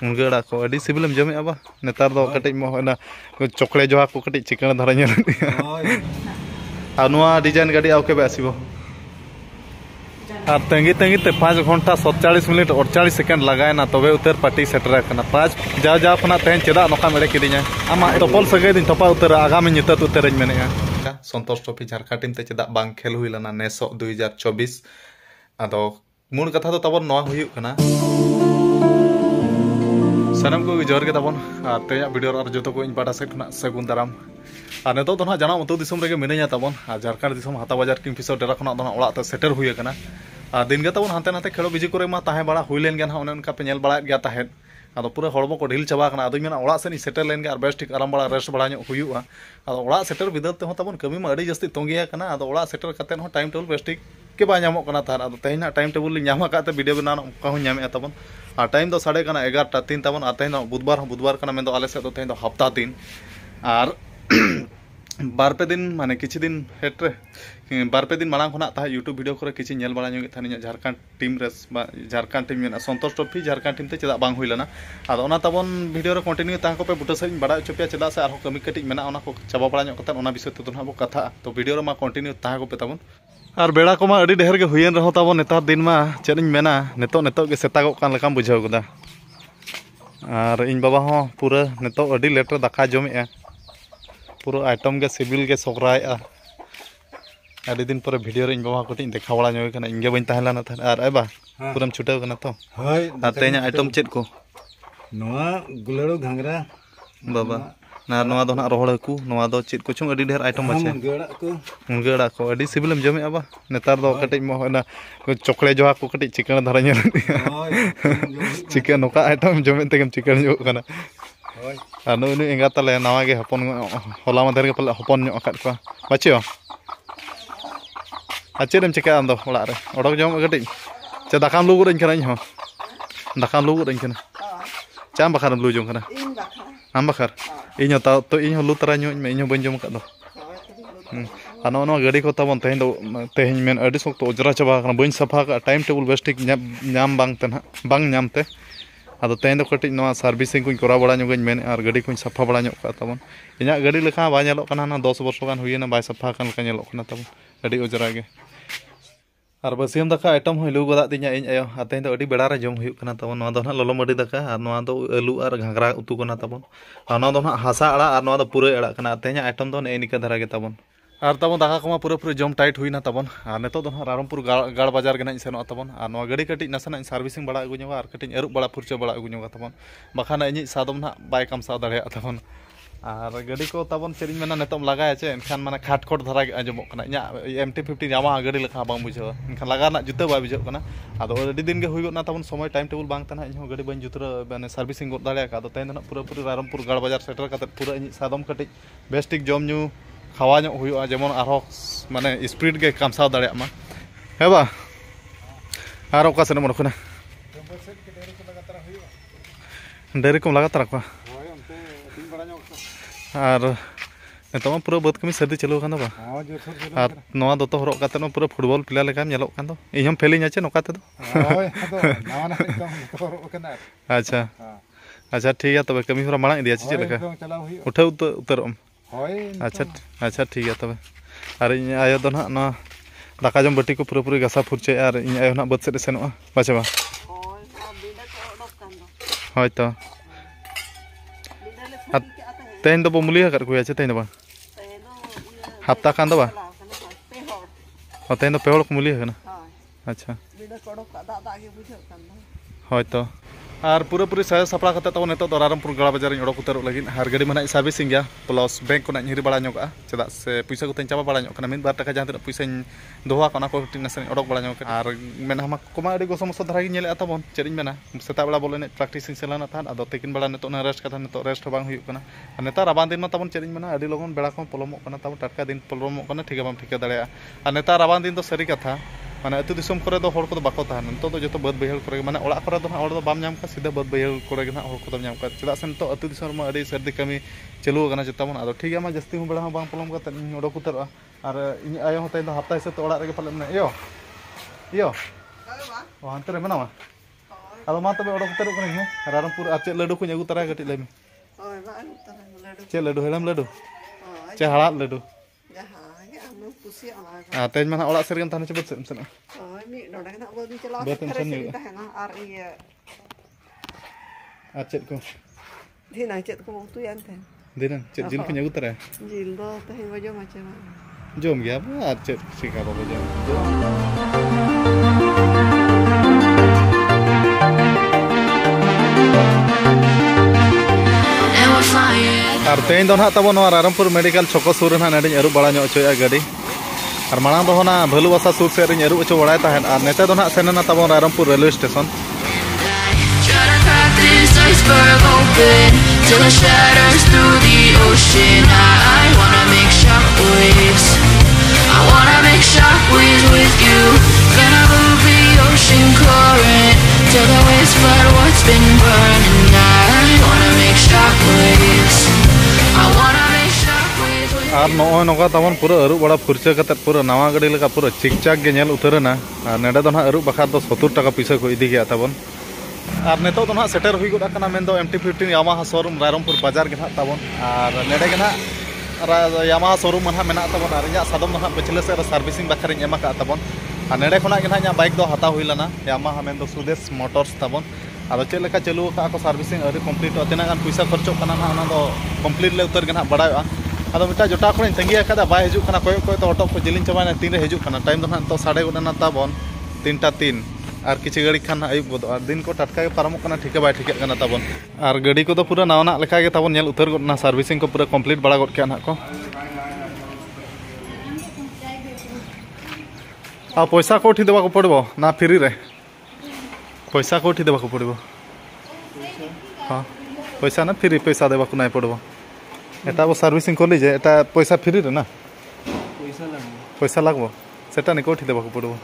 मुनगा अड़ा को अड़ी सिबिलम जमे अब नेतार दो कटिज मोहना चॉकलेट जोहा को कटिज चिकन धरा नेल आ नोआ डिजाइन गाड़ी आके बेसिबो और तंगी तंगी ते 5 घंटा 47 मिनट 48 सेकंड लगायना तबे उतर पार्टी सेटर करना 5 जा जा फना तेन चेदा नोका मेरे किदिया आमा तपल सगे दिन तपा उतर आगामी नितत उतर मेनेगा संतोष ट्रॉफी झारखंड टीम ते चेदा बांग खेल हुई लना नेसो 2024 आदो मूल कथा तो तबन नोआ हुई कना सनम को जोर के तबन तेया वीडियो और जो को इन पाटा से सगुन दाराम और नेतो तो ना जाना उतो दिसम रेगे मिनेया तबन झारखंड दिसम हाता बाजार किंगफिशर डेरा खना दो ओड़ा ते सेटर हुई कना दिन गे तबन हांते नाते खेलो बिजी करे मा ताहे बड़ा हुई लेन गया ओने उनका पे नेल बड़ा गया ताहे आदो पूरा हड़मो को ढील चाबा कना आदो मेना ओड़ा से सेटर लेन गया और बेस्ट ठीक आराम बड़ा रेस्ट बड़ा हुआ आदो ओड़ा सेटर बिदल ते तबन कमी मा अड़ी जस्ती तोंगिया कना आदो ओड़ा सेटर कते हो टाइम टेबल बेस्ट ठीक के बा नामो कना थार आदो तेना टाइम टेबल li नामा काते वीडियो बनाना का हो नामे तबन आ टाइम दो साढ़े कना 11टा 3 तबन आ तेन बुधवार कना मेन दो आले से दो तेन दो हफ्ता दिन और बारपे दिन माने किछि दिन हेट्रे बारपे दिन मांग खना ता यूट्यूब वीडियो करे किछि नेल बड़ा ᱧᱚᱜ थानी झारखंड टीम रेस झारखंड टीम में संतोष ट्रॉफी झारखंड टीम ते चेदा बांग हुई लना आदो ओना तबन वीडियो रे कंटिन्यू ता को पे बुटा सही बड़ा चोपिया चेदा से आरो कमी कटिज मेना ओना को चाबा बड़ा ᱧᱚᱜ कतन ओना विषय ते तो ना कथा तो वीडियो रे मा कंटिन्यू ता को पे तबन और बेड़ा को मा अडी ढेर के हुयन रहो तबन नेतार दिन मा चेद इन मेना नेतो के सेतागो कान लकाम बुझाव गदा और इन बाबा हो पूरा नेतो अडी लेट रे दाका जमे पूरा आइटम के सिविल के सोकराय अड़ी दिन पर वीडियो रे इन बाबा कटी देखा बड़ा ᱧᱚᱜ कना इंगे बइन ताहलाना था और एबा पूरम छुटाव कना तो होय तेना आइटम चेद को नोआ गुलेड़ो घांगरा बाबा ना नोआ दो ना रोहड़ को नोआ दो चेद को छुंग अड़ी ढेर आइटम बचे मुनगा को अड़ी सिबिलम जमे अब नेतार दो कटिज मोहना चॉकलेट जोहा को कटिज चिकन धरा नेल चिकन नोका आइटम जमे तेगम चिकन जो कना anu engat tale nawa ge hopon hola mader ge pala hopon nyok akat ko bacio acedem ceka ando ola re odok jom gede ce dakam lu gurin kana nyo dakam lu gurin kana cam bakar lu jom kana am bakar inyo ta to inyo lu tara nyo me inyo ban jom kat do ano no gadi ko tabon tehin men adi sok to ojra chaba kana bain safa ka time table bestik nyam bang ten bang nyam te आदो तेन कटिज सार्विसिंग को करा बड़ा ᱧᱚᱜ main और गाड़ी को सफा बड़ा ᱧᱚᱜ का तबन इना गाड़ी लेखा बा ᱧᱮᱞᱚᱜ ᱠᱟᱱᱟ ना 10 वर्ष गान हुईना बाय सफा कान का ᱧᱮᱞᱚᱜ ᱠᱟᱱᱟ तबन अडी उजरा गे और बसियम दका आइटम हो लु गदा तिया इन आयो तेन दो अडी बेड़ा रे जम हुई कना तबन नवा दो ना ललम अडी दका और नवा दो आलू और घांगरा उतु कना तबन और नवा दो ना हासा अड़ा और नवा दो पूरा अड़ा कना तेन आइटम दो ने निका धरा गे तबन और तबन दाका को पूरा जम टाइट हुईना तबन और नेतो दो रामपुर गाड़ बाजार के ना सेनो तबन और नवा गाड़ी कटिज नसना सर्विसिंग बड़ा अगु ᱧᱚᱜ और कटिज एरुब बड़ा फुरचा बड़ा अगु ᱧᱚᱜ तबन बखाना इन सादम ना बाय कम सा दाड़े तबन और गाड़ी को तबन चेरिन मेना नेतम लगाया चे एनखान माने खाटखोट धरा आजमो कना इना MT-50 यामा गाड़ी लेखा बांग बुझाव एनखान लगा ना जुते बा बुझाव कना आदो अडी दिन के हुई ना तबन समय टाइम टेबल बांग तना इन गाड़ी बन जुतर माने सर्विसिंग गद दाड़े का तेन ना पूरा रामपुर गाड़ बाजार सेटर कते पूरा इन सादम कटिज बेस्टिक जम न्यू खावा ᱧᱚᱜ हुआ जेमन आरो माने स्पीड के कामसाव दाड़े मा हेबा आरो का सेन मनखना डेरी को लगातार को और नेतो पूरा बद कमी सर्दी चलो कान दो बा और नवा दोतो हरक काते नो पूरा फुटबॉल प्लेयर लेका ᱧᱮᱞᱚᱜ कान दो इहम फेलिंग आचे नोका ते दो होय आदो नावा ना तो हरक कना अच्छा अच्छा ठीक है तबे कमी होरा मांग इदिया चे लेका उठा उतरम अच्छा अच्छा ठीक है तब और इन आयो दो ना दाका जम बटी को पूरा गसा फुरचे और इन आयो ना बद से सेनो बाचे बा होय तो तेन दो मुली कर को आचे तेन बा हफ्ता कान दो बा तेन दो पेहड़ को मुली है ना अच्छा होय तो और पूरा साया सपड़ा करते तब नेतो रामपुर गाड़ा बाजार उड़क उतर लगे और गाड़ी में सर्विसिंग गया प्लस बैंक को हिरी बड़ा ᱧᱚᱜ चेदा से पैसा को चाबा बड़ा ᱧᱚᱜ मिद बार टाका जहाँ तीन पैसा दोहा को नसे उड़क बड़ा ᱧᱚᱜ और मेना कोमा अड़ी गसम मसो धरा ᱧᱮᱞ तबन चेद बना सेता बेड़ा बोले प्रैक्टिस सेलाना था आदो तकिन बेड़ा नेतो रेस्ट का नेतो रेस्ट बांग हुई कना नेता राबान दिन तबन चेद बना अड़ी लगन बेड़ा को पलमो कना तब टटका दिन पलमो कना ठीक बाम ठीक दाड़े और नेता राबान दिन तो सारी कथा माने अतु दिसम करे दो हड़ को बाको ताहन तो जो बद बहल करे माने ओड़ा करे दो हड़ दो बाम नाम का सीधा बद बहल करे ना हड़ को नाम का चेदा से तो अतु दिसम मा अड़ी सर्दी कमी चलू कना जताबन आदो ठीक है मा जस्ती हूं बेड़ा बांग पलम का ओडो कुतर और इन आयो होते तो हफ्ता से तो ओड़ा रे पले यो यो ओ अंतर में ना Ado ma tebe odok teruk kene Rarampur ar cek ladu kunya agu tara gati lem. Oh, mak utara ladu. Cek ladu helam ladu. Oh, Cek halat ladu. jahat, ya anu pusi ala. Ah ten mana olak sergan tanah cepet sen. Oh, mi nona kena bawa di celak. Betul, sen juga. Kita hena ari ya. Ar cek ko. Di nang cet ko tu yan ten. Dinan cek jin kunya agu tara. Jil do teh bajo macam. Jom gya ba ar cek sika ba jom. Ar tein don ha tabon Rarampur medical choko sur na nadi aru bala nyo choya gadi. Ar manang do na bhalu basa sur se rin aru cho badai tahen ar neta don ha senana tabon Rarampur railway station. Iceberg open till it shatters through the ocean. I wanna make shockwaves. I wanna make shockwaves with you. Gonna move the ocean current till the waves flood what's been burning. I wanna make shockwaves. I wanna make shockwaves with you. Ar no noka tabon pura aru bada furcha katat pura nawa gadi leka pura chikchak ge nyel utarana. Ar neda don ha aru bakar do 70 taka pisa ko idi gya tabon. Ar neto don ha setter hui goda kana mendo MT15 Yamaha showroom Rarampur bazar ge ha tabon. Ar nede ge na Yamaha showroom man ha mena tabon ar nya sadom don ha pachile se servicing bakharin ema ka tabon. Ar nede khona ge na nya bike do hata hui lana Yamaha mendo Sudesh Motors tabon. Ado chet leka chalu ka ko servicing ari complete atina gan puisa kharcho kana na ona do complete le utar ge na badaya. Ado mita jota khone tangi akada bai hiju kana koy to auto ko jilin chaba na 3 re hiju kana time do na to 3:30 na tabon 3:03 ar kichi gadi khan ayub godo ar din ko tatka ge paramok kana thike bai thike kana tabon ar gadi ko do pura nawana lekha ge tabon nyel utar god na servicing ko pura complete bada god ke na ko a paisa ko thi deba ko podibo na free re paisa ko thi deba ko podibo ha paisa na free paisa deba ko nai podibo eta bo servicing korli je eta paisa free re na paisa lagbo seta ni ko thi deba ko podibo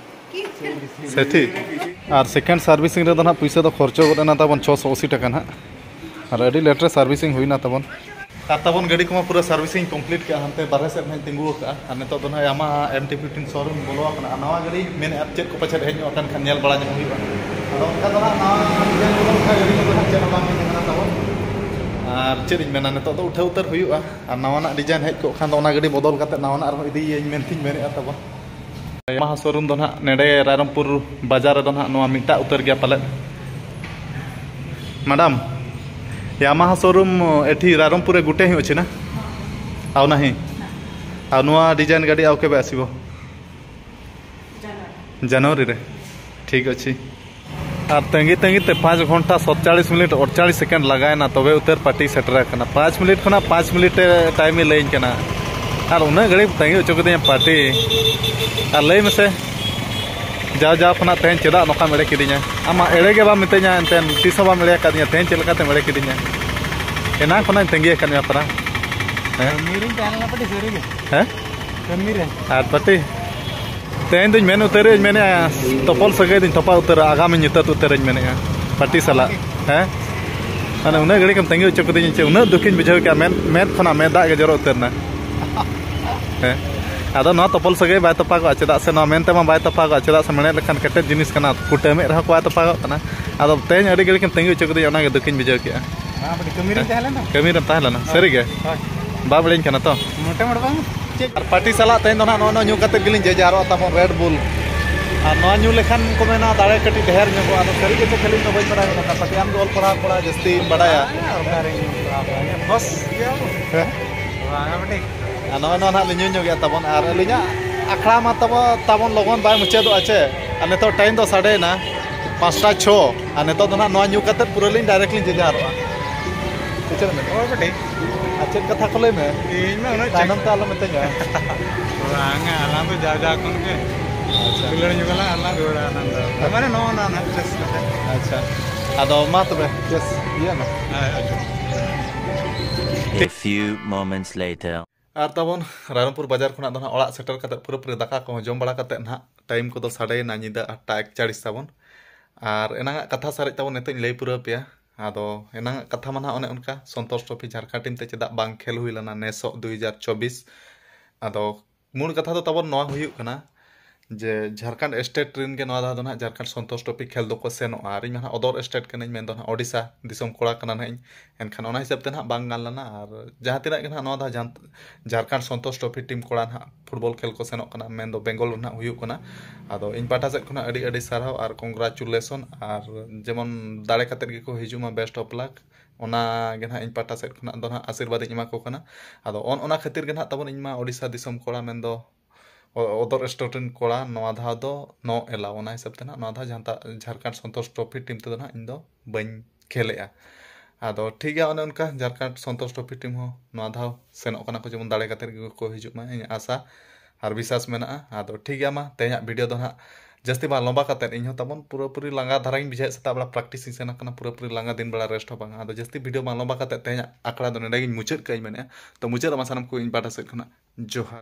सेठी और second servicing रे दना पैसा तो खर्चो गना तबन 680 टाका ना और अडी लेटर सर्विसिंग हुई ना तबन तबन गाड़ी को पूरा सर्विसिंग कंप्लीट के हनते बारे से मैं तिंगु का और नेतो दना यामा MT15 शोरूम बोलो अपना नवा गाड़ी मैंने अब चेक को पछे हेज अकन खन नेल बड़ा हुई बा और उनका दना नवा डिजाइन बोलो का गाड़ी को दना चेक बांग में तबन और चेक मेना नेतो तो उठा उतर हुईआ और नवाना डिजाइन हेज को खान ओना गाड़ी बदल काते नवाना और इदी मेनथिन मेने तबन Yamaha showroom do na nede Rarampur bazar do na noa mita utar gya pale madam Yamaha showroom ethi Rarampur e gute hi ochi na au nahi au noa design gadi au kebe asibo January re ठीक अछि আর तंगी ते 5 घंटा 47 minute 48 second लगाए ना तबे उतर party shutter kana 5 minute खना 5 मिनट टाइम में लेन kana और उन्हें घड़ी तंगी चुक पार्टी और लई में से जाओ खना तेन चेदा नौका मेरे किदिया आमा एड़े के बा मितेኛ एंतेन तीस बा मेरे कादिया तेन चलका ते मेरे किदिया एना खना तंगी कनिया परा मीरिंग तानला पटी सरी के हैं कमीरे आर पटी तेन दिन मेन उतरे मेने तपल सगे दिन तपा उतर आगामी नितत उतरे मेने पार्टी सला हैं अने उन्हें घड़ी कम तंगी चुक दिन चे उन्हें दुखिन बुझाव के मेन खना में दा के जरो उतरना हैं आदो ना तपल सगे बाय तपा को चेदा से ना मेनते मा बाय तपा को चेदा से मने लखन कटे जिनिस कना कुटेमे रह को तपा को कना आदो तेन अडी गड़ी कम तंगी चुक दिन ओना के दुखिन बुझाव के हां पटी कमीरे ताहला ना कमीरे ताहला ना सरी के बा बड़िन कना तो मोटे मोटे बांग और पार्टी सला तेन दो ना नो न्यू कते गिलिन जे जारो तमन रेड बुल और नो न्यू लेखन को मेना दाड़े कटी ढेर न्यू आदो सरी के खेलिन तो बई पड़ा ना पार्टी आम गोल पड़ा पड़ा जस्ती बड़ाया बस वांगा पटी नो नो ना लिन्यू न्यू गया तबन और लिnya akhra ma tabon logon bai muche do ache और नेतो टाइम दो साढ़े ना 5:06 और नेतो दो ना नो न्यू कते पूरा लिन डायरेक्टली जे जारो चल में और पटी अच्छे कथा को ले में इन में उना तानम तालो में तेगा वांगा आला तो जा कोन के अच्छा बिलड़ जुगला आला गोड़ा आनंद माने नो ना ना जस्ट अच्छा आदो मा तबे यस ये ना A few moments later. और तबन Rarampur बाजार खुना दो ना ओड़ा सेटर कते पूरा पूरा दाका को जम बड़ा कते ना टाइम को तो साढ़े ना निदा 8:41 तबन और एना कथा सारे तबन नेतो लई पूरा पेया आदो एना कथा माना ओने उनका संतोष ट्रॉफी झारखंड टीम ते चेदा बांग खेल हुई लना नेसो 2024 आदो मूल कथा तो तबन नवा हुई कना जे झारखंड स्टेट रिन के नवा दा दो ना झारखंड संतोष ट्रॉफी खेल दो को सेनो आर इन अदर स्टेट कने मेन दो ना ओडिशा दिसम कोड़ा कना ना एनखान ओना हिसाब ते ना बांग गान लना और जहां तिना के ना नवा दा झारखंड संतोष ट्रॉफी टीम कोड़ा ना फुटबॉल खेल को सेनो कना मेन दो बेंगल ना हुयु कना आदो इन पाटा से खना अडी अडी साराव और कांग्रेचुलेशन और जेमन दाड़े काते के को हिजुमा बेस्ट ऑफ लक ओना गे ना इन पाटा से खना दो ना आशीर्वाद इमा को कना आदो ओना खातिर गे ना तबन इमा ओडिशा दिसम कोड़ा मेन दो अदर स्टेट कोड़ा नवा धा दो नो एलाव ओना हिसाब ते ना नवा धा झारखंड संतोष ट्रॉफी टीम ते ना इन दो बन खेलेआ आदो ठीक है उनका झारखंड संतोष ट्रॉफी टीम हो नवा धा सेनो कना को जेमन दाड़े काते को हिजुमा इन आशा और विश्वास मेना आदो ठीक है मा तेया वीडियो दो ना जस्ती बा लंबा काते इन हो तबन पूरा लांगा धाराइन बिजाय सता बड़ा प्रैक्टिस सेना कना पूरा लांगा दिन बड़ा रेस्ट हो बांगा आदो जस्ती वीडियो बा लंबा काते तेया आकड़ा दो नेडे मुचाद कई मेने तो मुचाद मा सानम को इन बाटा से खना जोहार।